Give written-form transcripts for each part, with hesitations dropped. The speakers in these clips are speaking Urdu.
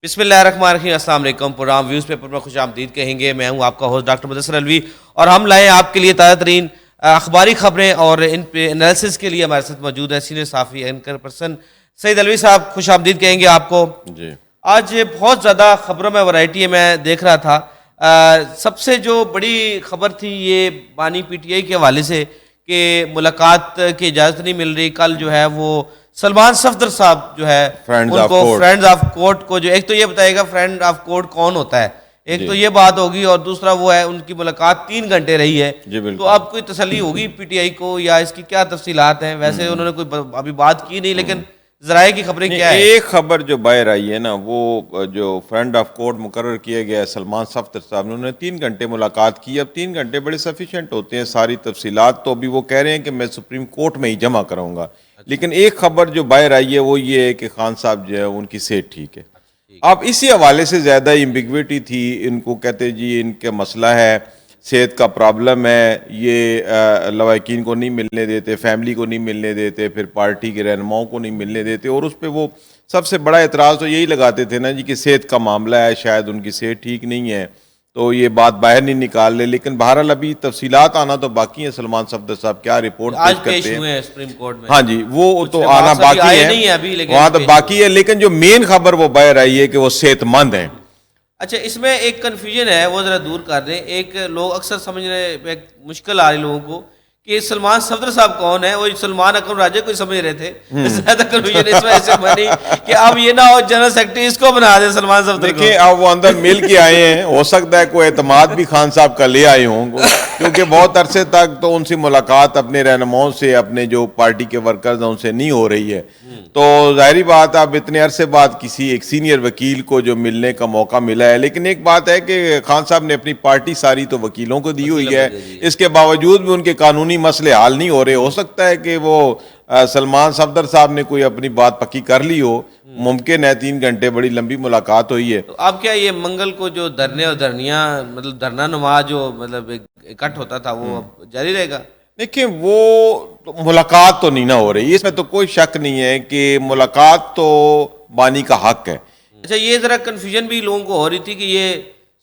بسم اللہ الرحمن الرحیم. السلام علیکم. پروگرام ویوز پیپر میں خوش آمدید کہیں گے. میں ہوں آپ کا ہوسٹ ڈاکٹر مدثر الوی اور ہم لائے آپ کے لیے تازہ ترین اخباری خبریں اور ان پہ انالیسس کے لیے ہمارے ساتھ موجود ہے سینئر صحافی اینکر پرسن سعید الوی صاحب. خوش آمدید کہیں گے آپ کو. جی آج بہت زیادہ خبروں میں ورائٹی ہے. میں دیکھ رہا تھا سب سے جو بڑی خبر تھی یہ بانی پی ٹی آئی کے حوالے سے کہ ملاقات کی اجازت نہیں مل رہی. کل جو ہے وہ سلمان صفدر صاحب جو ہے ان کو فرینڈز آف کورٹ کو جو ایک تو یہ بتائے گا فرینڈ آف کورٹ کون ہوتا ہے, ایک تو یہ بات ہوگی, اور دوسرا وہ ہے ان کی ملاقات 3 گھنٹے رہی ہے. تو اب کوئی تسلی ہوگی پی ٹی آئی کو یا اس کی کیا تفصیلات ہیں؟ ویسے انہوں نے کوئی ابھی بات کی نہیں, لیکن ذرائع کی خبریں کیا ہے؟ ایک خبر جو باہر آئی ہے نا وہ جو فرینڈ آف کورٹ مقرر کیا گیا ہے سلمان صفدر صاحب نے, انہوں نے 3 گھنٹے ملاقات کی. اب 3 گھنٹے بڑے سفیشینٹ ہوتے ہیں, ساری تفصیلات تو ابھی وہ کہہ رہے ہیں کہ میں سپریم کورٹ میں ہی جمع کراؤں گا. لیکن ایک خبر جو باہر آئی ہے وہ یہ ہے کہ خان صاحب جو ہے ان کی صحت ٹھیک ہے. اب اسی حوالے سے زیادہ ایمبیگویٹی تھی. ان کو کہتے جی ان کا مسئلہ ہے, صحت کا پرابلم ہے, یہ لواحقین کو نہیں ملنے دیتے, فیملی کو نہیں ملنے دیتے, پھر پارٹی کے رہنماؤں کو نہیں ملنے دیتے, اور اس پہ وہ سب سے بڑا اعتراض تو یہی لگاتے تھے نا جی کہ صحت کا معاملہ ہے, شاید ان کی صحت ٹھیک نہیں ہے تو یہ بات باہر نہیں نکال لے. لیکن بہرحال ابھی تفصیلات آنا تو باقی ہیں. سلمان صفدر صاحب کیا رپورٹ آج پیش ہوئے ہیں سپریم کورٹ میں. ہاں جی وہ تو آنا باقی ہے, وہاں تو باقی ہے. لیکن جو مین خبر وہ باہر آئی ہے کہ وہ صحت مند ہیں. اچھا, اس میں ایک کنفیوژن ہے وہ ذرا دور کر دیں. ایک لوگ اکثر سمجھنے میں مشکل آ رہی لوگوں کو کہ سلمان صفدر صاحب کون ہے, وہ سلمان اکرم راجہ کو سمجھ رہے تھے. زیادہ کنفیوژن اس وجہ سے بنی کہ اب یہ نہ ہو جنرل سیکرٹری اس کو بنا دیں سلمان صفدر کو. دیکھیں اب وہ اندر مل کے آئے ہیں, ہو سکتا ہے کوئی اعتماد بھی خان صاحب کا لے آئے ہوں, کیونکہ بہت عرصے تک تو ان سے ملاقات اپنے رہنماؤں سے, اپنے جو پارٹی کے ورکرز ہیں ان سے نہیں ہو رہی ہے. تو ظاہری بات اب اتنے عرصے بعد کسی ایک سینئر وکیل کو جو ملنے کا موقع ملا ہے. لیکن ایک بات ہے کہ خان صاحب نے اپنی پارٹی ساری تو وکیلوں کو دی ہوئی ہے, اس کے باوجود بھی ان کے قانونی مسئلے حل نہیں ہو رہے. ہو سکتا ہے کہ وہ سلمان صفدر صاحب نے کوئی اپنی بات پکی کر لی ہو, ممکن ہے. 3 گھنٹے بڑی لمبی ملاقات ہوئی ہے. اب کیا یہ منگل کو جو دھرنے اور دھرنیاں مطلب دھرنا نما جو مطلب اکٹھ ہوتا تھا وہ اب جاری رہے گا؟ دیکھیں وہ ملاقات تو نہیں نہ ہو رہی, اس میں تو کوئی شک نہیں ہے کہ ملاقات تو بانی کا حق ہے. اچھا, یہ ذرا کنفیوژن بھی لوگوں کو ہو رہی تھی کہ یہ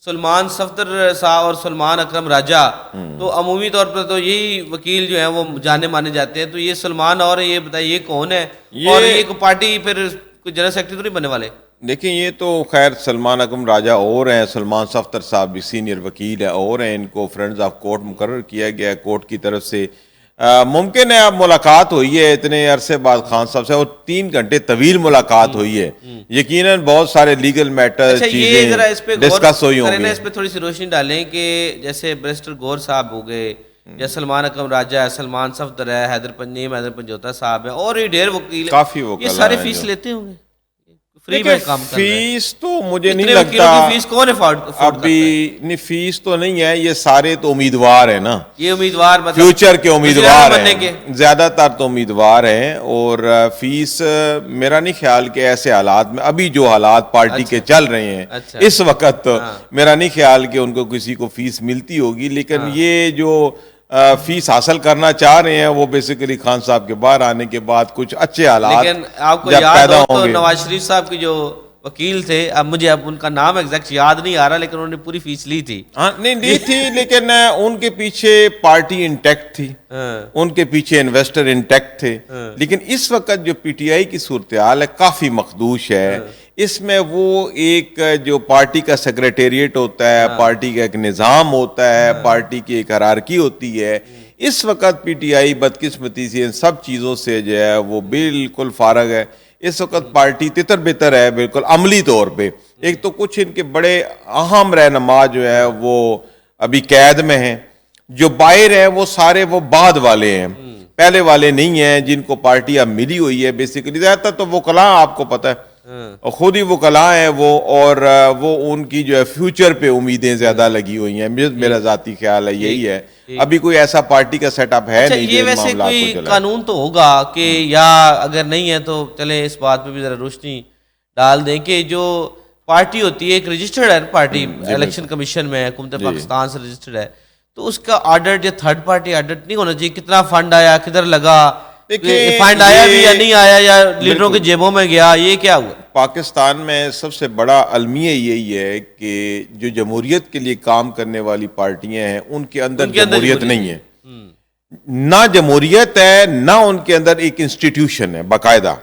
سلمان صفدر صاحب اور سلمان اکرم راجہ تو عمومی طور پر تو یہی وکیل جو ہیں وہ جانے مانے جاتے ہیں, تو یہ سلمان اور یہ بتائیے یہ کون ہے, اور یہ کوئی پارٹی پھر کوئی جنرل سیکرٹری تو نہیں بننے والے؟ دیکھیں یہ تو خیر سلمان اکرم راجہ اور ہیں, سلمان صفدر صاحب بھی سینئر وکیل ہے اور ہیں, ان کو فرینڈز آف کورٹ مقرر کیا گیا ہے کورٹ کی طرف سے. ممکن ہے اب ملاقات ہوئی ہے اتنے عرصے بعد خان صاحب سے, اور 3 گھنٹے طویل ملاقات ہوئی ہے. یقیناً بہت سارے لیگل میٹر چیزیں ڈسکس ہوئی ہوں گی. اس پہ تھوڑی سی روشنی ڈالیں کہ جیسے بیرسٹر گور صاحب ہو گئے, یا سلمان اکرم راجہ ہے, سلمان صفدر ہے, حیدر پنجوتا صاحب ہے, اور یہ ڈھیر وکیل کافی یہ سارے فیس لیتے ہوں گے فری میں کام کرنا ہے. فیس تو مجھے نہیں لگتا فیس کون افورڈ ابھی نہیں, فیس تو نہیں ہے. یہ سارے تو امیدوار ہیں نا, یہ امیدوار فیوچر کے امیدوار ہیں, زیادہ تر تو امیدوار ہیں. اور فیس میرا نہیں خیال کہ ایسے حالات میں ابھی جو حالات پارٹی کے چل رہے ہیں اس وقت میرا نہیں خیال کہ ان کو کسی کو فیس ملتی ہوگی. لیکن یہ جو فیس حاصل کرنا چاہ رہے ہیں وہ بیسیکلی خان صاحب کے باہر آنے کے بعد کچھ اچھے حالات آپ کو یاد ہو تو نواز شریف صاحب کی جو وکیل تھے, اب مجھے اب ان کا نام ایگزیکٹ یاد نہیں آ رہا, لیکن انہوں نے پوری فیس لی تھی. نہیں لی تھی, لیکن ان کے پیچھے پارٹی انٹیکٹ تھی, ان کے پیچھے انویسٹر انٹیکٹ تھے. لیکن اس وقت جو پی ٹی آئی کی صورتحال ہے کافی مخدوش ہے. اس میں وہ ایک جو پارٹی کا سیکریٹریٹ ہوتا ہے, پارٹی کا ایک نظام ہوتا ہے, پارٹی کی ایک ہرارکی ہوتی ہے, اس وقت پی ٹی آئی بدقسمتی سے ان سب چیزوں سے جو ہے وہ بالکل فارغ ہے. اس وقت پارٹی تتر بتر ہے بالکل عملی طور پہ. ایک تو کچھ ان کے بڑے اہم رہنما جو ہے وہ ابھی قید میں ہیں, جو باہر ہیں وہ سارے وہ بعد والے ہیں, پہلے والے نہیں ہیں جن کو پارٹی اب ملی ہوئی ہے. بیسیکلی زیادہ تر تو وکلاء آپ کو پتہ ہے, اور خود ہی وکلاء ہیں وہ, اور وہ ان کی جو ہے فیوچر پہ امیدیں زیادہ لگی ہوئی ہیں. میرا ذاتی خیال ہے یہی ہے. ابھی کوئی ایسا پارٹی کا سیٹ اپ ہے نہیں. یہ ویسے کوئی قانون تو ہوگا کہ, یا اگر نہیں ہے تو چلے اس بات پہ بھی ذرا روشنی ڈال دیں کہ جو پارٹی ہوتی ہے ایک رجسٹرڈ ہے پارٹی الیکشن کمیشن میں, حکومت پاکستان سے رجسٹرڈ ہے, تو اس کا آڈٹ یا تھرڈ پارٹی آڈٹ نہیں ہونا چاہیے. کتنا فنڈ آیا, کدھر لگا, فنڈ آیا بھی یا نہیں آیا, یا لیڈروں کے جیبوں میں گیا, یہ کیا ہوا؟ پاکستان میں سب سے بڑا المیہ یہی ہے کہ جو جمہوریت کے لیے کام کرنے والی پارٹیاں ہیں ان کے اندر جمہوریت نہیں ہے، نہ جمہوریت ہے، نہ ان کے اندر ایک انسٹیٹیوشن ہے باقاعدہ.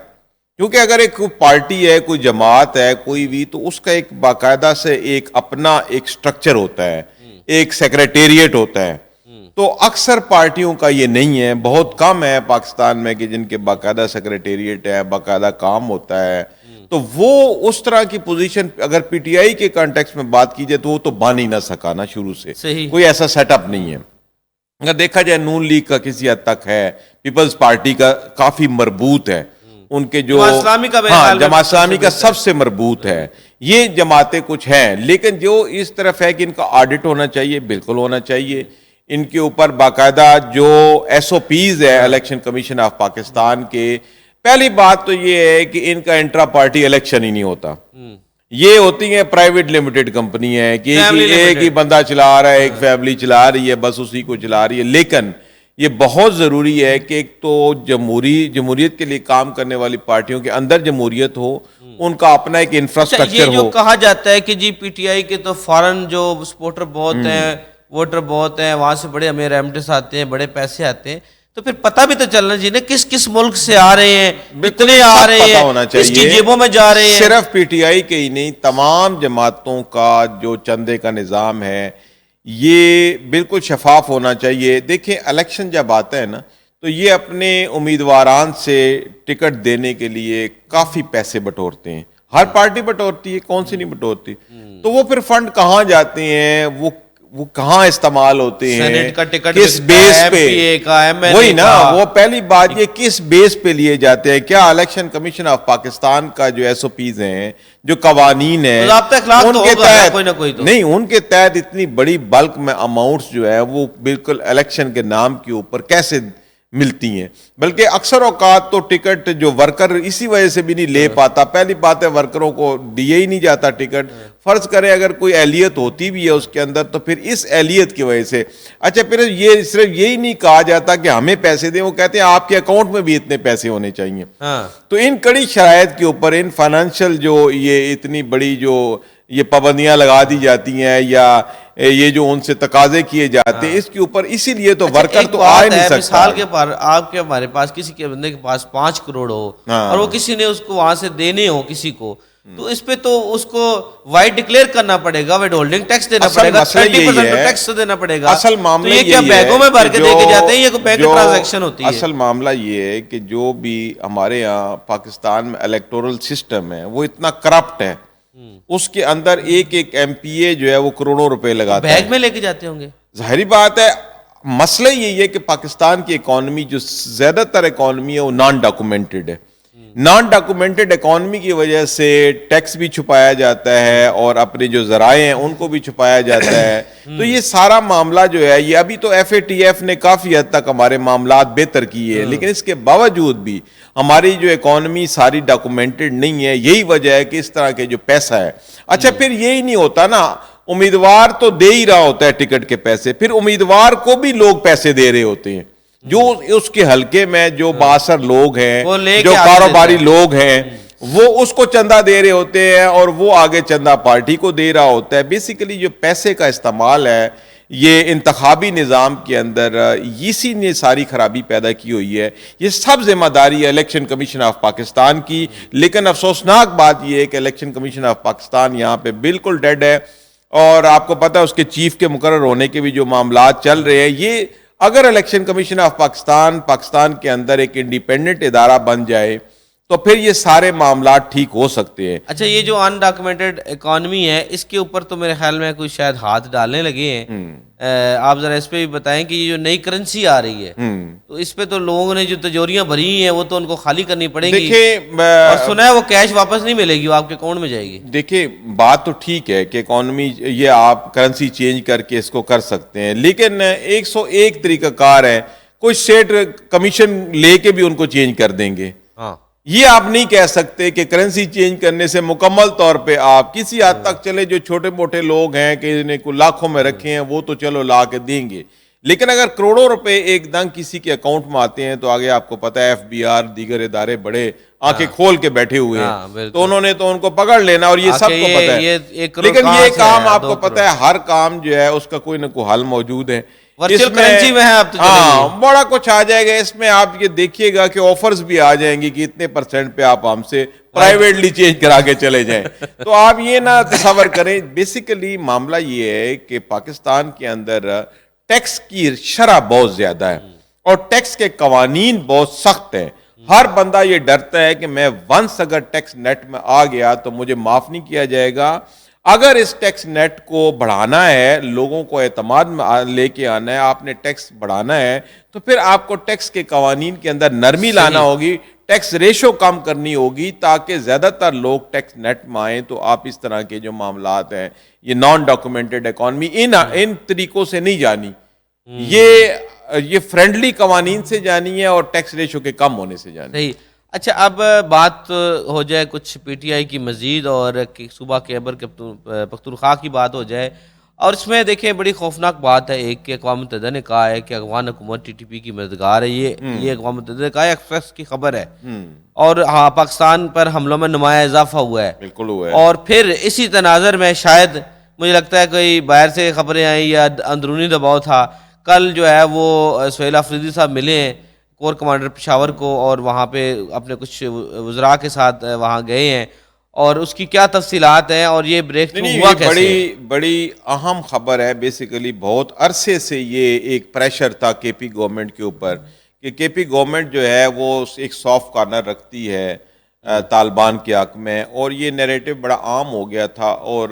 کیونکہ اگر ایک پارٹی ہے، کوئی جماعت ہے، کوئی بھی، تو اس کا ایک باقاعدہ سے ایک اپنا ایک سٹرکچر ہوتا ہے، ایک سیکریٹریٹ ہوتا ہے. تو اکثر پارٹیوں کا یہ نہیں ہے، بہت کم ہے پاکستان میں کہ جن کے باقاعدہ سیکریٹریٹ ہے، باقاعدہ کام ہوتا ہے. تو وہ اس طرح کی پوزیشن اگر پی ٹی آئی کے کانٹیکس میں بات کی جائے تو وہ تو بان ہی نہ سکا نا شروع سے، کوئی ایسا سیٹ اپ نہیں ہے. اگر دیکھا جائے نون لیگ کا کسی حد تک ہے، پیپلز پارٹی کا کافی مربوط ہے، ان کے جو جماعت اسلامی کا سب سے مربوط ہے. یہ جماعتیں کچھ ہیں، لیکن جو اس طرف ہے کہ ان کا آڈٹ ہونا چاہیے، بالکل ہونا چاہیے. ان کے اوپر باقاعدہ جو ایس او پیز ہے الیکشن کمیشن آف پاکستان کے، پہلی بات تو یہ ہے کہ ان کا انٹرا پارٹی الیکشن ہی نہیں ہوتا. یہ ہوتی ہیں پرائیویٹ لمیٹڈ کمپنی ہے کہ ایک ہی بندہ چلا رہا ہے، ایک فیملی چلا رہی ہے، بس اسی کو چلا رہی ہے. لیکن یہ بہت ضروری ہے کہ ایک تو جمہوریت کے لیے کام کرنے والی پارٹیوں کے اندر جمہوریت ہو، ان کا اپنا ایک انفراسٹرکچر ہو. یہ جو کہا جاتا ہے کہ جی پی ٹی آئی کے تو فارن جو سپورٹر بہت ہیں، ووٹر بہت ہیں، وہاں سے بڑے امیر ایمٹس آتے ہیں، بڑے پیسے آتے ہیں، تو پھر پتہ بھی تو چلنا چاہیے نا کس کس ملک سے آ رہے ہیں، کتنے آ رہے ہیں، کس کی جیبوں میں جا رہے ہیں. صرف پی ٹی آئی کے ہی نہیں، تمام جماعتوں کا جو چندے کا نظام ہے یہ بالکل شفاف ہونا چاہیے. دیکھیں الیکشن جب آتا ہے نا تو یہ اپنے امیدواران سے ٹکٹ دینے کے لیے کافی پیسے بٹورتے ہیں. ہر پارٹی بٹورتی ہے، کون سی نہیں بٹورتی. تو وہ پھر فنڈ کہاں جاتے ہیں، وہ کہاں استعمال ہوتے ہیں، کس بیس پہ، وہی نا وہ پہلی بات یہ کس بیس پہ لیے جاتے ہیں. کیا الیکشن کمیشن آف پاکستان کا جو ایس او پیز ہیں، جو قوانین ہیں، ان کے تحت نہیں، ان کے تحت اتنی بڑی بلک میں اماؤنٹس جو ہے وہ بالکل الیکشن کے نام کے اوپر کیسے ملتی ہیں. بلکہ اکثر اوقات تو ٹکٹ جو ورکر اسی وجہ سے بھی نہیں لے پاتا. پہلی بات ہے ورکروں کو دیا ہی نہیں جاتا ٹکٹ. فرض کرے اگر کوئی اہلیت ہوتی بھی ہے اس کے اندر تو پھر اس اہلیت کی وجہ سے، اچھا پھر یہ صرف یہی نہیں کہا جاتا کہ ہمیں پیسے دیں، وہ کہتے ہیں آپ کے اکاؤنٹ میں بھی اتنے پیسے ہونے چاہیے. تو ان کڑی شرائط کے اوپر ان فائنینشیل جو یہ اتنی بڑی جو یہ پابندیاں لگا دی جاتی ہیں یا یہ جو ان سے تقاضے کیے جاتے ہیں، اس کے اوپر اسی لیے تو ورکر تو آ نہیں سکتا. مثال کے پر آپ کے ہمارے پاس کسی کے بندے کے پاس 5 کروڑ ہو اور وہ کسی نے اس کو وہاں سے دینے ہو کسی کو، تو اس پہ تو اس کو وائی ڈکلیئر کرنا پڑے گا، وائٹ ہولڈنگ ٹیکس دینا پڑے گا، 30% ٹیکس دینا پڑے گا. اصل معاملہ یہ کیا بیگوں میں بھر کے دے کے جاتے ہیں، یہ کوئی بینک ٹرانزیکشن ہوتی ہے؟ اصل معاملہ یہ ہے کہ جو بھی ہمارے یہاں پاکستان میں الیکٹورل سسٹم ہے وہ اتنا کرپٹ ہے، اس کے اندر ایک ایک ایم پی اے جو ہے وہ کروڑوں روپے لگاتا ہے. بیگ میں لے کے جاتے ہوں گے. ظاہری بات ہے. مسئلہ یہی ہے کہ پاکستان کی اکانومی جو زیادہ تر اکانومی ہے وہ نان ڈاکومنٹڈ ہے. نان ڈاکومنٹڈ اکانومی کی وجہ سے ٹیکس بھی چھپایا جاتا ہے اور اپنے جو ذرائع ہیں ان کو بھی چھپایا جاتا ہے. تو یہ سارا معاملہ جو ہے یہ ابھی تو ایف اے ٹی ایف نے کافی حد تک ہمارے معاملات بہتر کیے ہیں، لیکن اس کے باوجود بھی ہماری جو اکانومی ساری ڈاکومنٹڈ نہیں ہے. یہی وجہ ہے کہ اس طرح کے جو پیسہ ہے. اچھا پھر یہی نہیں ہوتا نا، امیدوار تو دے ہی رہا ہوتا ہے ٹکٹ کے پیسے، پھر امیدوار کو بھی لوگ پیسے دے رہے ہوتے ہیں. جو اس کے حلقے میں جو باثر لوگ ہیں، جو کاروباری لوگ ہیں، وہ اس کو چندہ دے رہے ہوتے ہیں اور وہ آگے چندہ پارٹی کو دے رہا ہوتا ہے. بیسیکلی جو پیسے کا استعمال ہے یہ انتخابی نظام کے اندر اسی نے ساری خرابی پیدا کی ہوئی ہے. یہ سب ذمہ داری ہے الیکشن کمیشن آف پاکستان کی. لیکن افسوسناک بات یہ ہے کہ الیکشن کمیشن آف پاکستان یہاں پہ بالکل ڈیڈ ہے. اور آپ کو پتہ ہے اس کے چیف کے مقرر ہونے کے بھی جو معاملات چل رہے ہیں، یہ اگر الیکشن کمیشن آف پاکستان کے اندر ایک انڈیپینڈنٹ ادارہ بن جائے تو پھر یہ سارے معاملات ٹھیک ہو سکتے ہیں. اچھا یہ جو ان ڈاکومنٹڈ اکانومی ہے اس کے اوپر تو میرے خیال میں کوئی شاید ہاتھ ڈالنے لگے ہیں. آپ ذرا اس پہ بھی بتائیں کہ یہ جو نئی کرنسی آ رہی ہے تو اس پہ تو لوگوں نے جو تجوریاں بھری ہیں وہ تو ان کو خالی کرنی پڑیں گی، اور سنا ہے وہ کیش واپس نہیں ملے گی، وہ آپ کے اکاؤنٹ میں جائے گی. دیکھیں بات تو ٹھیک ہے کہ اکانومی یہ آپ کرنسی چینج کر کے اس کو کر سکتے ہیں، لیکن 101 طریقہ کار ہے. کوئی اسٹیٹ کمیشن لے کے بھی ان کو چینج کر دیں گے. یہ آپ نہیں کہہ سکتے کہ کرنسی چینج کرنے سے مکمل طور پہ آپ کسی حد تک چلے جو چھوٹے موٹے لوگ ہیں کہ انہیں کو لاکھوں میں رکھے ہیں وہ تو چلو لا کے دیں گے، لیکن اگر کروڑوں روپے ایک دم کسی کے اکاؤنٹ میں آتے ہیں تو آگے آپ کو پتہ ہے ایف بی آر دیگر ادارے بڑے آنکھیں کھول کے بیٹھے ہوئے ہاں، ہیں، بالکل۔ تو انہوں نے تو ان کو پکڑ لینا، اور یہ سب کو یہ- پتہ یہ ہے، ایک کروڑ لیکن کہاں یہ سے کام آیا؟ آپ کو 2 پتہ ہے ہر کام جو ہے اس کا کوئی نہ کوئی حل موجود ہے، ورچوئل کرنسی میں ہے اب تو چلے ہاں گی۔ بڑا کچھ آ جائے گا اس میں، آپ یہ دیکھیے گا کہ آفرز بھی آ جائیں گی کہ اتنے % پہ آپ ہم سے پرائیویٹلی چینج کرا کے چلے جائیں، تو آپ یہ نہ تصور کریں، بیسیکلی معاملہ یہ ہے کہ پاکستان کے اندر ٹیکس کی شرح بہت زیادہ ہے اور ٹیکس کے قوانین بہت سخت ہیں، ہر بندہ یہ ڈرتا ہے کہ میں ونس اگر ٹیکس نیٹ میں آ گیا تو مجھے معاف نہیں کیا جائے گا۔ اگر اس ٹیکس نیٹ کو بڑھانا ہے، لوگوں کو اعتماد میں لے کے آنا ہے، آپ نے ٹیکس بڑھانا ہے، تو پھر آپ کو ٹیکس کے قوانین کے اندر نرمی لانا ہوگی، ٹیکس ریشو کم کرنی ہوگی تاکہ زیادہ تر لوگ ٹیکس نیٹ میں آئیں، تو آپ اس طرح کے جو معاملات ہیں، یہ نان ڈاکومنٹڈ اکانومی، ان طریقوں سے نہیں جانی، یہ فرینڈلی قوانین سے جانی ہے اور ٹیکس ریشو کے کم ہونے سے جانی ہے۔ صحیح۔ اچھا، اب بات ہو جائے کچھ پی ٹی آئی کی مزید اور صوبہ خیبر پختونخوا کی بات ہو جائے، اور اس میں دیکھیں بڑی خوفناک بات ہے ایک کہ اقوام متحدہ نے کہا ہے کہ افغان حکومت ٹی ٹی پی کی مددگار ہے، یہ اقوام متحدہ نے کہا ہے، ایکسپریس کی خبر ہے، اور ہاں پاکستان پر حملوں میں نمایاں اضافہ ہوا ہے، بالکل ہوا ہے۔ اور پھر اسی تناظر میں شاید مجھے لگتا ہے کوئی باہر سے خبریں آئیں یا اندرونی دباؤ تھا، کل جو ہے وہ سہیل آفریدی صاحب ملے ہیں کور کمانڈر پشاور کو، اور وہاں پہ اپنے کچھ وزراء کے ساتھ وہاں گئے ہیں، اور اس کی کیا تفصیلات ہیں اور یہ بریک تھرو نہیں، ہوا یہ کیسے ہے؟ بڑی اہم خبر ہے، بیسیکلی بہت عرصے سے یہ ایک پریشر تھا کے پی گورنمنٹ کے اوپر کہ کے پی گورنمنٹ جو ہے وہ ایک سافٹ کارنر رکھتی ہے طالبان کے حق میں، اور یہ نیریٹو بڑا عام ہو گیا تھا، اور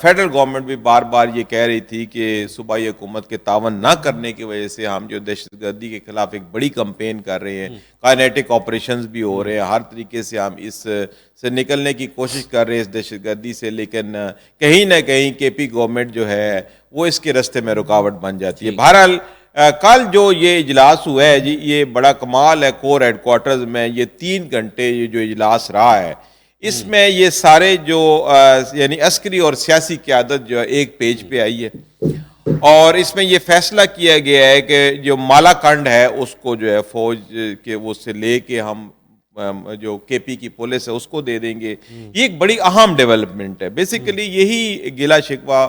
فیڈرل گورنمنٹ بھی بار بار یہ کہہ رہی تھی کہ صوبائی حکومت کے تعاون نہ کرنے کی وجہ سے ہم جو دہشت گردی کے خلاف ایک بڑی کمپین کر رہے ہیں، کائنیٹک آپریشنز بھی ہو رہے ہیں، ہر طریقے سے ہم اس سے نکلنے کی کوشش کر رہے ہیں اس دہشت گردی سے، لیکن کہیں نہ کہیں کے پی گورنمنٹ جو ہے وہ اس کے راستے میں رکاوٹ بن جاتی ہے۔ بہرحال کل جو یہ اجلاس ہوا ہے جی، یہ بڑا کمال ہے، کور ہیڈ کوارٹرز میں یہ 3 گھنٹے یہ جو اجلاس رہا ہے، اس میں یہ سارے جو یعنی عسکری اور سیاسی قیادت جو ہے ایک پیج پہ آئی ہے، اور اس میں یہ فیصلہ کیا گیا ہے کہ جو مالا کنڈ ہے اس کو جو ہے فوج کے وہ سے لے کے ہم جو کے پی کی پولیس ہے اس کو دے دیں گے۔ یہ ایک بڑی اہم ڈیولپمنٹ ہے، بیسیکلی یہی گلہ شکوہ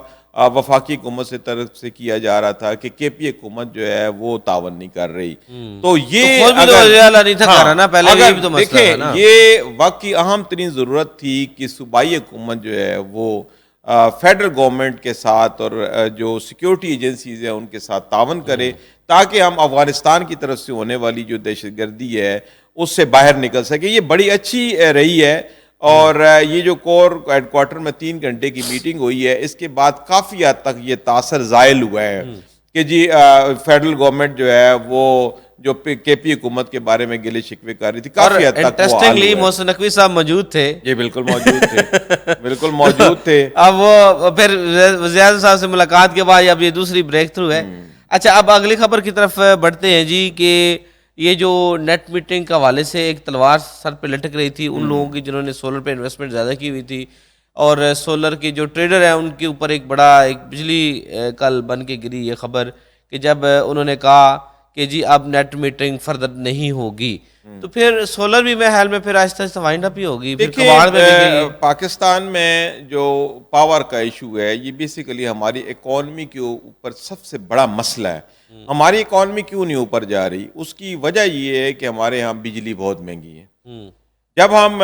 وفاقی حکومت سے طرف سے کیا جا رہا تھا کہ کے پی حکومت جو ہے وہ تعاون نہیں کر رہی، تو یہ خود بھی تو وزیر اعلیٰ نہیں تھا کر رہا نا پہلے، یہ بھی تو مسئلہ تھا نا۔ دیکھیں یہ واقعی اہم ترین ضرورت تھی کہ صوبائی حکومت جو ہے وہ فیڈرل گورنمنٹ کے ساتھ اور جو سیکیورٹی ایجنسیز ہیں ان کے ساتھ تعاون کرے تاکہ ہم افغانستان کی طرف سے ہونے والی جو دہشت گردی ہے اس سے باہر نکل سکے۔ یہ بڑی اچھی رہی ہے، اور یہ جو کور ہیڈ کوارٹر میں 3 گھنٹے کی میٹنگ ہوئی ہے، اس کے بعد کافی حد تک یہ تاثر زائل ہوا ہے کہ جی فیڈرل گورنمنٹ جو ہے وہ جو کے پی حکومت کے بارے میں گلے شکوے کر رہی تھی، کافی حد تک وہ حل انٹرسٹنگلی ہوا ہے۔ محسن نقوی صاحب موجود تھے، یہ بالکل موجود تھے، بالکل موجود تھے۔ اب وہ پھر وزیر اعظم صاحب سے ملاقات کے بعد اب یہ دوسری بریک تھرو ہے۔ اچھا، اب اگلی خبر کی طرف بڑھتے ہیں جی، کہ یہ جو نیٹ میٹنگ کے حوالے سے ایک تلوار سر پہ لٹک رہی تھی ان لوگوں کی جنہوں نے سولر پہ انویسٹمنٹ زیادہ کی ہوئی تھی، اور سولر کے جو ٹریڈر ہیں ان کے اوپر ایک بڑا ایک بجلی کل بن کے گری یہ خبر کہ جب انہوں نے کہا کہ جی اب نیٹ میٹنگ فردر نہیں ہوگی، تو پھر سولر بھی میں حال میں پھر آہستہ آہستہ وائنڈ اپ ہی ہوگی، پھر کباڑ میں بھی گئی۔ پاکستان میں جو پاور کا ایشو ہے یہ بیسیکلی ہماری اکانومی کے اوپر سب سے بڑا مسئلہ ہے۔ ہماری اکانومی کیوں نہیں اوپر جا رہی؟ اس کی وجہ یہ ہے کہ ہمارے ہاں بجلی بہت مہنگی ہے۔ جب ہم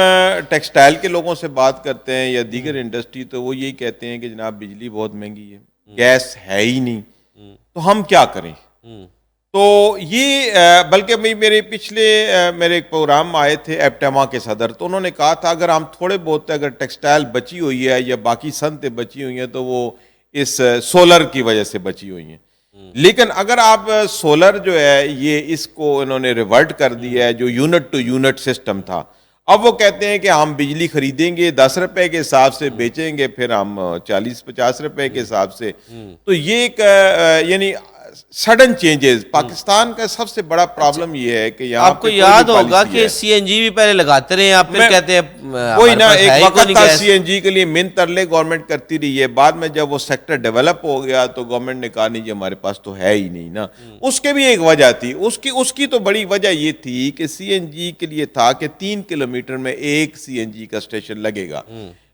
ٹیکسٹائل کے لوگوں سے بات کرتے ہیں یا دیگر انڈسٹری تو وہ یہی کہتے ہیں کہ جناب بجلی بہت مہنگی ہے، گیس ہے ہی نہیں، تو ہم کیا کریں؟ تو یہ بلکہ میرے پچھلے میرے ایک پروگرام آئے تھے ایپٹیما کے صدر، تو انہوں نے کہا تھا اگر ہم تھوڑے بہت اگر ٹیکسٹائل بچی ہوئی ہے یا باقی صنعتیں بچی ہوئی ہیں تو وہ اس سولر کی وجہ سے بچی ہوئی ہیں، لیکن اگر آپ سولر جو ہے یہ اس کو انہوں نے ریورٹ کر دیا ہے جو یونٹ ٹو یونٹ سسٹم تھا، اب وہ کہتے ہیں کہ ہم بجلی خریدیں گے 10 روپے کے حساب سے، بیچیں گے پھر ہم 40-50 روپے کے حساب سے، تو یہ ایک یعنی سڈن چینجز. پاکستان کا سب سے بڑا پرابلم یہ ہے کہ یہاں آپ کو یاد ہوگا کہ سی این جی بھی پہلے لگاتے رہے, آپ پھر کہتے ہیں وہی نا, ایک وقت تھا سی این جی کے لیے من ترلے گورنمنٹ کرتی رہی ہے, بعد میں جب وہ سیکٹر ڈیولپ ہو گیا تو گورنمنٹ نے کہا نہیں جی ہمارے پاس تو ہے ہی نہیں نا. اس کے بھی ایک وجہ تھی, اس کی تو بڑی وجہ یہ تھی کہ سی این جی کے لیے تھا کہ 3 کلومیٹر میں ایک سی این جی کا اسٹیشن لگے گا,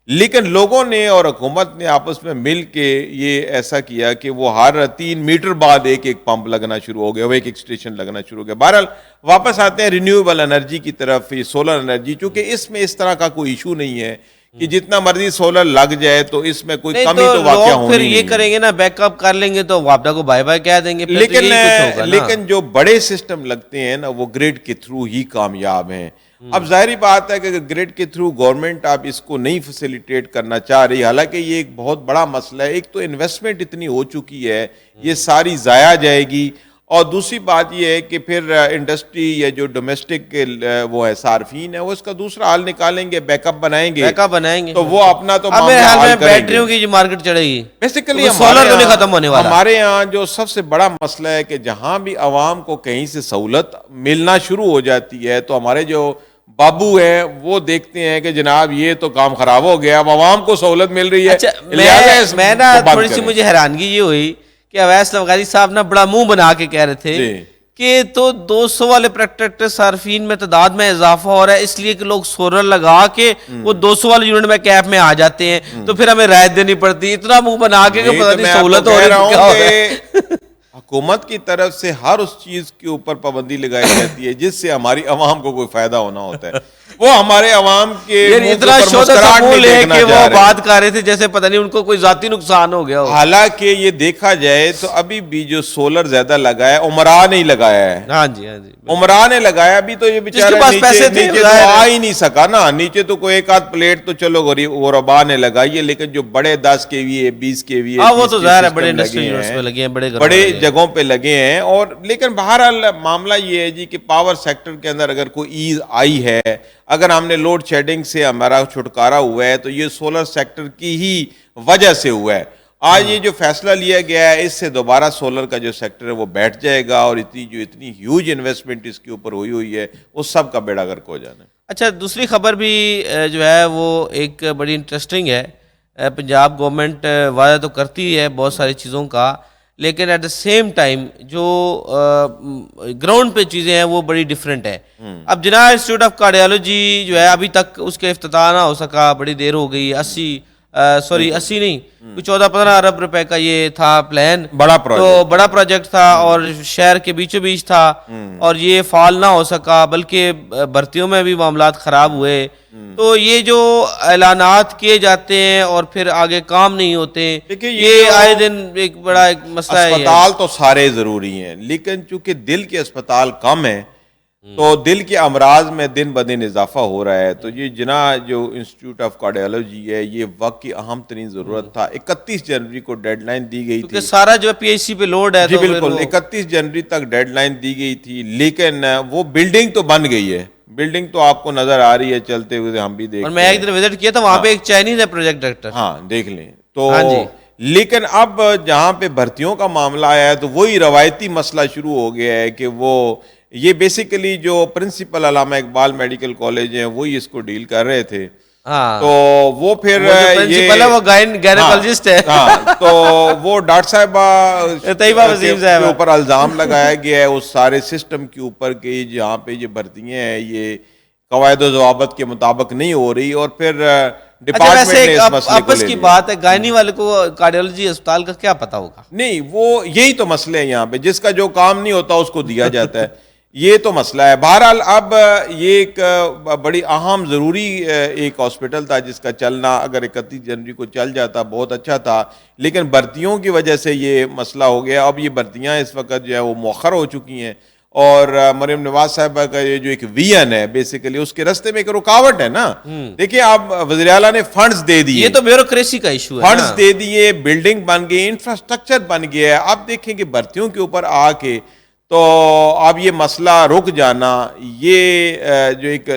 لیکن لوگوں نے اور حکومت نے آپس میں مل کے یہ ایسا کیا کہ وہ ہر 3 میٹر بعد ایک پمپ لگنا شروع ہو گیا, وہ ایک اسٹیشن لگنا شروع ہو گیا. بہرحال واپس آتے ہیں رینیویبل انرجی کی طرف, یہ سولر انرجی, چونکہ اس میں اس طرح کا کوئی ایشو نہیں ہے کہ جتنا مرضی سولر لگ جائے تو اس میں کوئی کمی تو واقع ہونی پھر یہ کریں گے نا, بیک اپ کر لیں گے تو واپڈا کو بائے بائے کہہ دیں گے. لیکن جو بڑے سسٹم لگتے ہیں نا وہ گریڈ کے تھرو ہی کامیاب ہیں. اب ظاہری بات ہے کہ گریڈ کے تھرو گورنمنٹ اب اس کو نہیں فیسیلیٹیٹ کرنا چاہ رہی, حالانکہ یہ ایک بہت بڑا مسئلہ ہے. ایک تو انویسٹمنٹ اتنی ہو چکی ہے, یہ ساری ضائع جائے گی, اور دوسری بات یہ ہے کہ پھر انڈسٹری یا جو ڈومیسٹک وہ ہے صارفین ہے وہ اس کا دوسرا حل نکالیں گے, بیک اپ بنائیں گے تو وہ اپنا تو معاملہ حل کریں گے. بیٹریوں کی جو مارکیٹ چڑھے گی بیسیکلی سولر تو نہیں ختم ہونے والا. ہمارے یہاں جو سب سے بڑا مسئلہ ہے کہ جہاں بھی عوام کو کہیں سے سہولت ملنا شروع ہو جاتی ہے تو ہمارے جو بابو ہیں وہ دیکھتے ہیں کہ جناب یہ تو کام خراب ہو گیا, اب عوام کو سہولت مل رہی ہے. میں نا تھوڑی سی مجھے حیرانگی یہ ہوئی کہ اویس لوغاری صاحب نا بڑا منہ بنا کے کہہ رہے تھے کہ تو 200 والے پروڈکٹ صارفین میں تعداد میں اضافہ ہو رہا ہے اس لیے کہ لوگ سولر لگا کے وہ 200 والے یونٹ میں کیپ میں آ جاتے ہیں تو پھر ہمیں رعایت دینی پڑتی. اتنا منہ بنا کے کہ پتہ نہیں سہولت ہو رہی ہے. حکومت کی طرف سے ہر اس چیز کے اوپر پابندی لگائی جاتی ہے جس سے ہماری عوام کو کوئی فائدہ ہونا ہوتا ہے. وہ ہمارے عوام کے اتنا مسکراہٹ نہیں دیکھ کے وہ بات کر رہے تھے جیسے پتہ نہیں ان کو کوئی ذاتی نقصان ہو گیا ہو. حالانکہ یہ دیکھا جائے تو ابھی بھی جو سولر زیادہ لگایا ہے عمرہ نے لگایا ہے. ہاں جی ہاں جی, عمرہ نے لگایا. ابھی تو یہ بیچارہ نیچے تو آ ہی نہیں سکا نا, نیچے تو کوئی ایک آدھ پلیٹ تو چلو غربا نے لگائی ہے, لیکن جو بڑے 10 kVA 20 kVA وہ تو ظاہر ہے بڑے انڈسٹری یونٹس پہ لگے ہیں, بڑے جگہوں پہ لگے ہیں. اور لیکن بہرحال معاملہ یہ ہے جی کہ پاور سیکٹر کے اندر اگر کوئی ایز آئی ہے, اگر ہم نے لوڈ شیڈنگ سے ہمارا چھٹکارا ہوا ہے تو یہ سولر سیکٹر کی ہی وجہ سے ہوا ہے. آج یہ جو فیصلہ لیا گیا ہے اس سے دوبارہ سولر کا جو سیکٹر ہے وہ بیٹھ جائے گا, اور اتنی ہیوج انویسٹمنٹ اس کے اوپر ہوئی ہے وہ سب کا بیڑا غرق ہو جانا ہے. اچھا, دوسری خبر بھی جو ہے وہ ایک بڑی انٹرسٹنگ ہے. پنجاب گورنمنٹ وعدہ تو کرتی ہے بہت ساری چیزوں کا, لیکن ایٹ دا سیم ٹائم جو گراؤنڈ پہ چیزیں ہیں وہ بڑی ڈیفرنٹ ہے. اب جناح انسٹیٹیوٹ آف کارڈیالوجی جو ہے ابھی تک اس کے افتتاح نہ ہو سکا, بڑی دیر ہو گئی. 80 نہیں 14-15 ارب روپے کا یہ تھا پلان, تو بڑا پروجیکٹ تھا اور شہر کے بیچوں بیچ تھا, اور یہ فعال نہ ہو سکا بلکہ بھرتیوں میں بھی معاملات خراب ہوئے. تو یہ جو اعلانات کیے جاتے ہیں اور پھر آگے کام نہیں ہوتے, یہ آئے دن ایک بڑا ایک مسئلہ ہے. اسپتال تو سارے ضروری ہیں, لیکن چونکہ دل کے اسپتال کم ہیں تو دل کے امراض میں دن بدن اضافہ ہو رہا ہے. تو یہ جناح جو انسٹیٹیوٹ آف کارڈیالوجی ہے یہ وقت کی اہم ترین ضرورت تھا. 31 جنوری کو ڈیڈ لائن دی گئی تھی, سارا جو پی ایچ سی پہ لوڈ ہے. جی بالکل 31 جنوری تک ڈیڈ لائن دی گئی تھی, لیکن وہ بلڈنگ تو بن گئی ہے. بلڈنگ تو آپ کو نظر آ رہی ہے چلتے ہوئے, ہم بھی دیکھ, اور میں ایک دن وزٹ کیا تھا وہاں پہ ایک چائنیز ہے پروجیکٹ ڈائریکٹر, ہاں دیکھ لیں تو. لیکن اب جہاں پہ بھرتیوں کا معاملہ آیا ہے تو وہی روایتی مسئلہ شروع ہو گیا ہے کہ وہ یہ بیسیکلی جو پرنسپل علامہ اقبال میڈیکل کالج ہیں وہی اس کو ڈیل کر رہے تھے. تو وہ پھر وہ گائنیکالوجسٹ ہے, تو وہ ڈاکٹر صاحبہ کے اوپر الزام لگایا گیا ہے اس سارے سسٹم کے اوپر کہ جہاں پہ یہ بھرتیاں ہیں یہ قواعد و ضوابط کے مطابق نہیں ہو رہی. اور پھر ڈپارٹمنٹ نے اس مسئلے کو لے لیا. بات ہے گائنی والے کو کارڈیالوجی اسپتال کا کیا پتا ہوگا؟ نہیں, وہ یہی تو مسئلے ہیں یہاں پہ, جس کا جو کام نہیں ہوتا اس کو دیا جاتا ہے. یہ تو مسئلہ ہے. بہرحال اب یہ ایک بڑی اہم ضروری ایک ہاسپٹل تھا جس کا چلنا اگر 31 جنوری کو چل جاتا بہت اچھا تھا, لیکن بھرتیوں کی وجہ سے یہ مسئلہ ہو گیا. اب یہ بھرتیاں اس وقت جو ہے وہ مؤخر ہو چکی ہیں, اور مریم نواز صاحبہ کا یہ جو ایک ویژن ہے بیسیکلی اس کے راستے میں ایک رکاوٹ ہے نا. دیکھیے آپ وزیر اعلیٰ نے فنڈز دے دیے, یہ تو بیوروکریسی کا ایشو ہے, فنڈز دے دیے, بلڈنگ بن گئی, انفراسٹرکچر بن گیا ہے. آپ دیکھیں کہ بھرتیوں کے اوپر آ کے تو اب یہ مسئلہ رک جانا, یہ جو ایک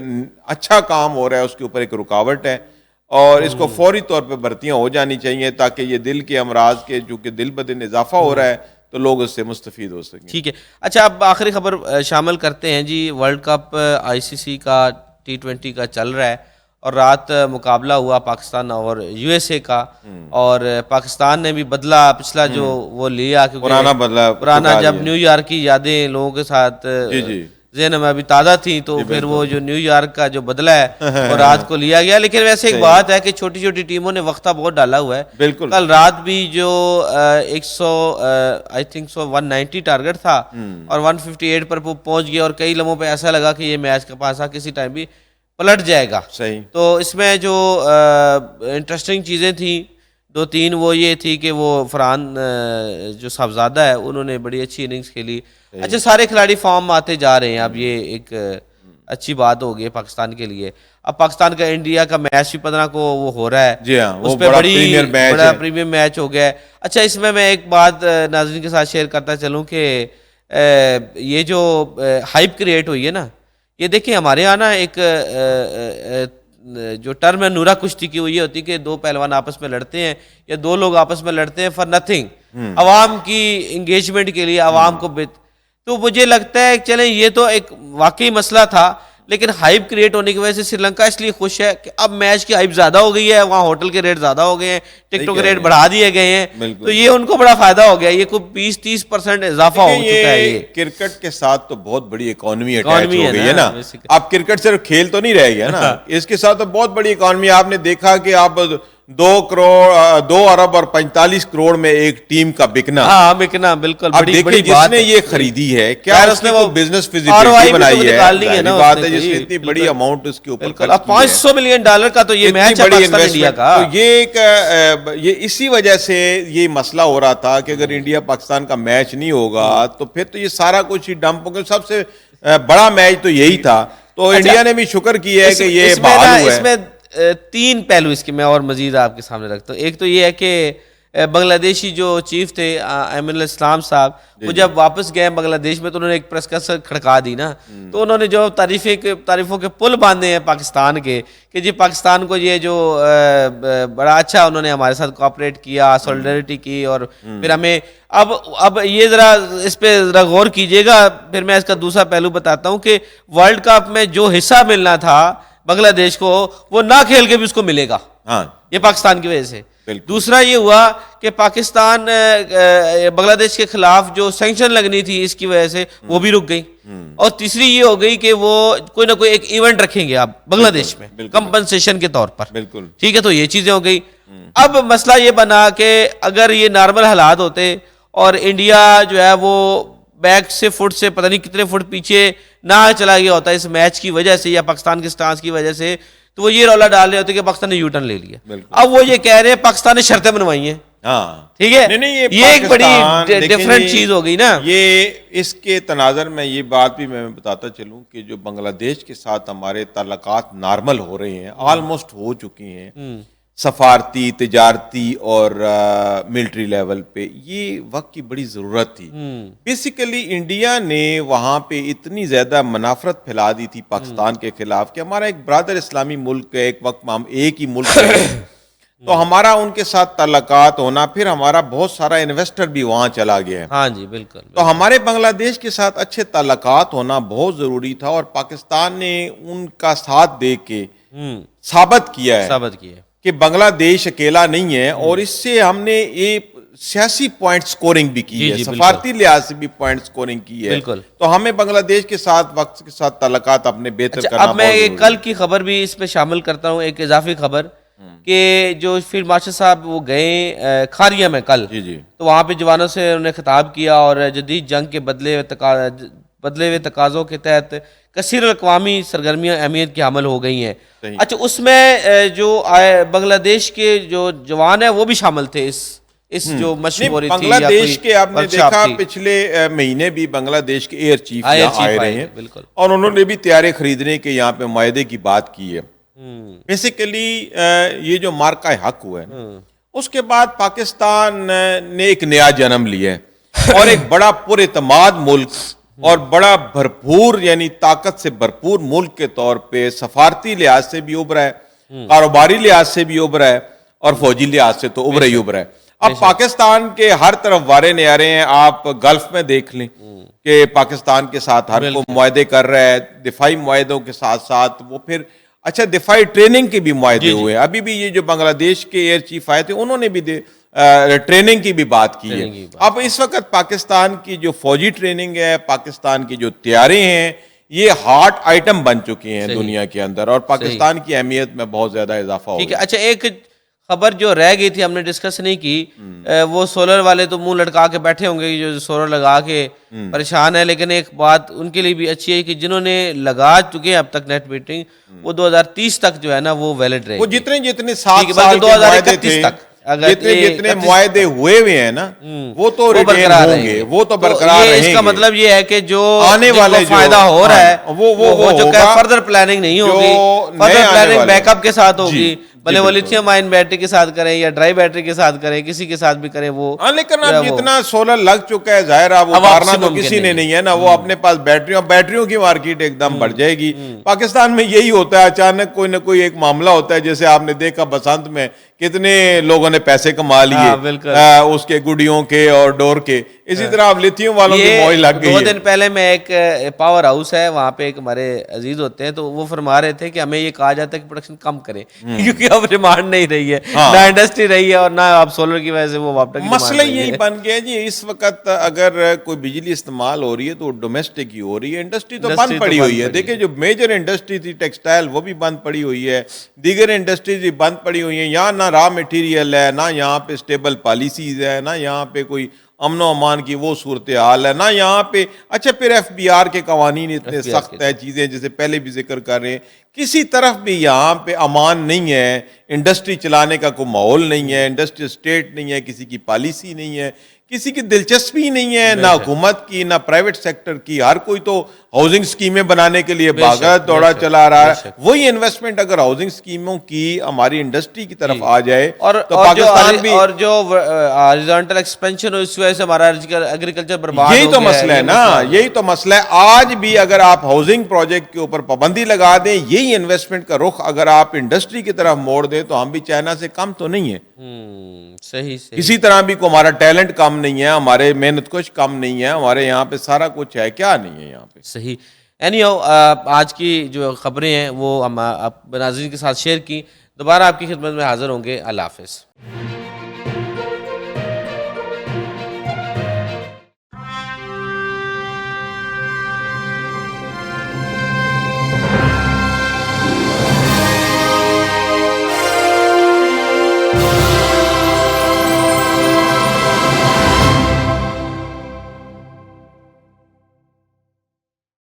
اچھا کام ہو رہا ہے اس کے اوپر ایک رکاوٹ ہے, اور اس کو فوری طور پہ بھرتیاں ہو جانی چاہیے تاکہ یہ دل کے امراض کے جو کہ دل بدن اضافہ ہو رہا ہے تو لوگ اس سے مستفید ہو سکیں. ٹھیک ہے. اچھا اب آخری خبر شامل کرتے ہیں جی. ورلڈ کپ ICC کا T20 کا چل رہا ہے اور رات مقابلہ ہوا پاکستان اور USA کا, اور پاکستان نے بھی بدلہ پچھلا جو وہ لیا, کیونکہ پرانا جب نیو یارک کی یادیں لوگوں کے ساتھ ذہن میں ابھی تازہ تھی, تو پھر وہ جو نیو یارک کا جو بدلہ ہے وہ رات کو لیا گیا. لیکن ویسے ایک بات ہے کہ چھوٹی چھوٹی ٹیموں نے وقتہ بہت ڈالا ہوا ہے. بالکل کل رات بھی جو 190 ٹارگٹ تھا اور 158 پر پہنچ گیا, اور کئی لمحوں پہ ایسا لگا کہ یہ میچ کا پاسا کسی ٹائم بھی پلٹ جائے گا. صحیح. تو اس میں جو انٹرسٹنگ چیزیں تھیں 2-3 وہ یہ تھی کہ وہ فرحان جو صاحبزادہ ہے انہوں نے بڑی اچھی اننگز کھیلی. اچھا سارے کھلاڑی فارم آتے جا رہے ہیں, اب یہ ایک اچھی بات ہو گئی پاکستان کے لیے. اب پاکستان کا انڈیا کا میچ بھی 15 کو وہ ہو رہا ہے, جی ہاں, اس پہ بڑا پریمیم میچ ہو گیا ہے. اچھا اس میں ایک بات ناظرین کے ساتھ شیئر کرتا چلوں کہ یہ جو ہائپ کریٹ ہوئی ہے نا, یہ دیکھیں ہمارے یہاں نا ایک جو ٹرم ہے نورا کشتی کی, وہ یہ ہوتی کہ 2 پہلوان آپس میں لڑتے ہیں یا 2 لوگ آپس میں لڑتے ہیں فار نتھنگ, عوام کی انگیجمنٹ کے لیے, عوام کو تو مجھے لگتا ہے چلیں یہ تو ایک واقعی مسئلہ تھا, لیکن ہائپ کریٹ ہونے کی وجہ سے سری لنکا اس لیے خوش ہے کہ اب میچ کی ہائپ زیادہ ہو گئی ہے, وہاں ہوٹل کے ریٹ زیادہ ہو گئے ہیں, ٹکٹوں کے ریٹ بڑھا دیے گئے ہیں, تو یہ ان کو بڑا فائدہ ہو گیا. یہ کوئی 20-30% اضافہ ہو چکا ہے. یہ کرکٹ کے ساتھ تو بہت بڑی اکانومی اٹیچ ہو گئی ہے نا. اب کرکٹ صرف کھیل تو نہیں رہ گیا نا, اس کے ساتھ تو بہت بڑی اکانومی. آپ نے دیکھا کہ آپ 2 ارب اور 45 کروڑ میں ایک ٹیم کا بکنا. ہاں بکنا بالکل بڑی بڑی جس نے یہ خریدی ہے, کیا اس نے وہ بزنس فیزیبلٹی بنائی ہے, بات ہے جس نے اتنی بڑی اماؤنٹ اس کے اوپر خرچ کی ہے. $500 ملین کا تو یہ میچ ہے پاکستان انڈیا کا. تو یہ اسی وجہ سے یہ مسئلہ ہو رہا تھا کہ اگر انڈیا پاکستان کا میچ نہیں ہوگا تو پھر تو یہ سارا کچھ ہی ڈمپ ہو گیا. سب سے بڑا میچ تو یہی تھا, تو انڈیا نے بھی شکر کیا ہے کہ یہ بحال ہوا ہے. 3 پہلو اس کے میں اور مزید آپ کے سامنے رکھتا ہوں. ایک تو یہ ہے کہ بنگلہ دیشی جو چیف تھے ایمن الاسلام صاحب, وہ جب واپس گئے بنگلہ دیش میں تو انہوں نے ایک پریس کانفرنس کھڑکا دی نا, تو انہوں نے جو تعریفوں کے پل باندھے ہیں پاکستان کے کہ جی پاکستان کو یہ جو بڑا اچھا انہوں نے ہمارے ساتھ کوآپریٹ کیا, سولیڈرٹی کی, اور پھر ہمیں اب یہ ذرا اس پہ ذرا غور کیجیے گا. پھر میں اس کا دوسرا پہلو بتاتا ہوں کہ ورلڈ کپ میں جو حصہ ملنا تھا بنگلہ دیش کو, وہ نہ کھیل کے بھی اس کو ملے گا. ہاں یہ پاکستان کی وجہ سے. دوسرا یہ ہوا کہ پاکستان بنگلہ دیش کے خلاف جو سینکشن لگنی تھی اس کی وجہ سے وہ بھی رک گئی. اور تیسری یہ ہو گئی کہ وہ کوئی نہ کوئی ایک ایونٹ رکھیں گے آپ بنگلہ دیش میں کمپنسیشن کے طور پر. بالکل ٹھیک ہے, تو یہ چیزیں ہو گئی. اب مسئلہ یہ بنا کہ اگر یہ نارمل حالات ہوتے اور انڈیا جو ہے وہ بیک سے فٹ سے پتہ نہیں کتنے فٹ پیچھے نہ چلا گیا ہوتا اس میچ کی وجہ سے یا پاکستان کے سٹانس کی وجہ سے, تو وہ یہ رولا ڈال رہے ہوتے کہ پاکستان نے یو ٹرن لے لیا. اب وہ یہ کہہ رہے ہیں پاکستان نے شرطیں بنوائی ہیں. ہاں ٹھیک ہے, یہ ایک بڑی ڈیفرنٹ چیز ہو گئی نا. یہ اس کے تناظر میں یہ بات بھی میں بتاتا چلوں کہ جو بنگلہ دیش کے ساتھ ہمارے تعلقات نارمل ہو رہے ہیں, آلموسٹ ہو چکی ہیں سفارتی, تجارتی اور ملٹری لیول پہ, یہ وقت کی بڑی ضرورت تھی. بیسیکلی انڈیا نے وہاں پہ اتنی زیادہ منافرت پھیلا دی تھی پاکستان کے خلاف کہ ہمارا ایک برادر اسلامی ملک ہے, ایک وقت ہم ایک ہی ملک ہے, تو ہمارا ان کے ساتھ تعلقات ہونا, پھر ہمارا بہت سارا انویسٹر بھی وہاں چلا گیا ہے. ہاں جی بالکل. تو ہمارے بنگلہ دیش کے ساتھ اچھے تعلقات ہونا بہت ضروری تھا, اور پاکستان نے ان کا ساتھ دے کے ثابت کیا ہے کہ بنگلہ دیش اکیلا نہیں ہے. اور اس سے ہم نے ایک سیاسی پوائنٹ سکورنگ بھی کی ہے, سفارتی لحاظ سے بھی پوائنٹ سکورنگ کی ہے. تو ہمیں بنگلہ دیش کے ساتھ وقت کے ساتھ تعلقات اپنے بہتر کرنا. اب میں کل کی خبر بھی اس میں شامل کرتا ہوں, ایک اضافی خبر کہ جو فیلڈ مارشل صاحب وہ گئے کھاریا میں کل, تو وہاں پہ جوانوں سے انہوں نے خطاب کیا اور جدید جنگ کے بدلے ہوئے تقاضوں کے تحت کثیر الاقوامی سرگرمیاں اہمیت کی حامل ہو گئی ہیں. اچھا اس میں جو بنگلہ دیش کے جو جوان ہیں وہ بھی شامل تھے اس جو مشق ہو رہی تھی. بنگلہ دیش کے آپ نے دیکھا پچھلے مہینے بھی بنگلہ دیش کے ایئر چیف یہاں آئے رہے ہیں, اور انہوں نے بھی طیارے خریدنے کے یہاں پہ معاہدے کی بات کی ہے. بیسیکلی یہ جو مارکہ حق ہوا ہے اس کے بعد پاکستان نے ایک نیا جنم لیا ہے, اور ایک بڑا پر اعتماد ملک اور بڑا بھرپور یعنی طاقت سے بھرپور ملک کے طور پہ سفارتی لحاظ سے بھی ابھرا ہے, کاروباری لحاظ سے بھی ابھرا ہے, اور فوجی لحاظ سے تو ابھرا ہی ابھرا ہے. اب پاکستان کے ہر طرف وارے نیارے ہیں. آپ گلف میں دیکھ لیں کہ پاکستان کے ساتھ ہر کوئی معاہدے کر رہا ہے, دفاعی معاہدوں کے ساتھ ساتھ وہ پھر اچھا دفاعی ٹریننگ کے بھی معاہدے ہوئے. ابھی بھی یہ جو بنگلہ دیش کے ایئر چیف آئے تھے انہوں نے بھی ٹریننگ کی بھی بات کی ہے. اب اس وقت پاکستان کی جو فوجی ٹریننگ ہے, پاکستان کی جو طیارے ہیں, یہ ہاٹ آئٹم بن چکے ہیں دنیا کے اندر, اور پاکستان کی اہمیت میں بہت زیادہ اضافہ ہو گیا. اچھا ایک خبر جو رہ گئی تھی ہم نے ڈسکس نہیں کی, وہ سولر والے تو منہ لٹکا کے بیٹھے ہوں گے جو سولر لگا کے پریشان ہے, لیکن ایک بات ان کے لیے بھی اچھی ہے کہ جنہوں نے لگا چکے ہیں اب تک نیٹ میٹرنگ, وہ 2030 تک جو ہے نا وہ ویلڈ رہے. وہ جتنے 7 سال کے معاہدے تھے, جتنے معاہدے ہوئے ہیں نا, وہ تو ریٹین ہوں گے, وہ تو برقرار رہیں گے. اس کا مطلب یہ ہے کہ جو آنے والے فائدہ ہو رہا ہے وہ جو کہ فردر پلاننگ نہیں ہوگی, فردر پلاننگ بیک اپ کے ساتھ ہوگی, بھلے وہ لیتھیم آئن بیٹری کے ساتھ کریں یا ڈرائی بیٹری کے ساتھ کریں, کسی کے ساتھ بھی کریں وہ. لیکن اب جتنا سولر لگ چکا ہے ظاہر اب اتارنا تو کسی نے نہیں ہے نا, وہ اپنے پاس بیٹریوں کی مارکیٹ ایک دم بڑھ جائے گی. پاکستان میں یہی ہوتا ہے, اچانک کوئی نہ کوئی ایک معاملہ ہوتا ہے, جیسے آپ نے دیکھا بسنت میں کتنے لوگوں نے پیسے کما لیے اس کے گڈیوں کے اور ڈور کے. اسی طرح اب لیتھیم والوں کی موئی لگ گئی ہے. 2 دن پہلے میں ایک پاور ہاؤس ہے وہاں پہ, ایک ہمارے عزیز ہوتے ہیں, تو وہ فرما رہے تھے کہ ہمیں یہ کہا جاتا ہے کہ پروڈکشن کم کریں کیونکہ اب ڈیمانڈ نہیں رہی ہے, نہ انڈسٹری رہی ہے اور نہ اب سولر کی وجہ سے وہ واپس. مسئلہ یہی بن گیا جی, اس وقت اگر کوئی بجلی استعمال ہو رہی ہے تو وہ ڈومیسٹک ہی ہو رہی ہے, انڈسٹری تو بند پڑی ہوئی ہے. دیکھیں جو میجر انڈسٹری تھی ٹیکسٹائل وہ بھی بند پڑی ہوئی ہے, دیگر انڈسٹریز بھی بند پڑی ہوئی ہیں. یہاں نہ را مٹیریل ہے, نہ یہاں پہ اسٹیبل پالیسیز ہے, نہ یہاں پہ کوئی امن و امان کی وہ صورتحال ہے, نہ یہاں پہ اچھا پھر FBR کے قوانین اتنے سخت ہیں, چیزیں جیسے پہلے بھی ذکر کر رہے ہیں, کسی طرف بھی یہاں پہ امان نہیں ہے, انڈسٹری چلانے کا کوئی ماحول نہیں ہے, انڈسٹری اسٹیٹ نہیں ہے, کسی کی پالیسی نہیں ہے, کسی کی دلچسپی نہیں ہے, نہ حکومت کی نہ پرائیویٹ سیکٹر کی. ہر کوئی تو ہاؤسنگ سکیمیں بنانے کے لیے بھاگا دوڑا چلا رہا ہے. وہی انویسٹمنٹ اگر ہاؤسنگ سکیموں کی ہماری انڈسٹری کی طرف آ جائے تو پاکستان بھی, اور جو ہارزونٹل ایکسپینشن اس وجہ سے ہمارا ایگریکلچر برباد. یہی تو مسئلہ ہے نا, یہی تو مسئلہ ہے. آج بھی اگر آپ ہاؤسنگ پروجیکٹ کے اوپر پابندی لگا دیں, یہی انویسٹمنٹ کا رخ اگر آپ انڈسٹری کی طرف موڑ دیں, تو ہم بھی چائنا سے کم تو نہیں ہے. صحیح. کسی طرح بھی کو ہمارا ٹیلنٹ کم نہیں ہے, ہمارے محنت کش کم نہیں ہے, ہمارے یہاں پہ سارا کچھ ہے, کیا نہیں ہے یہاں پہ. صحیح. اینی ہاؤ آج کی جو خبریں ہیں وہ ہم آپ ناظرین کے ساتھ شیئر کی. دوبارہ آپ کی خدمت میں حاضر ہوں گے. اللہ حافظ.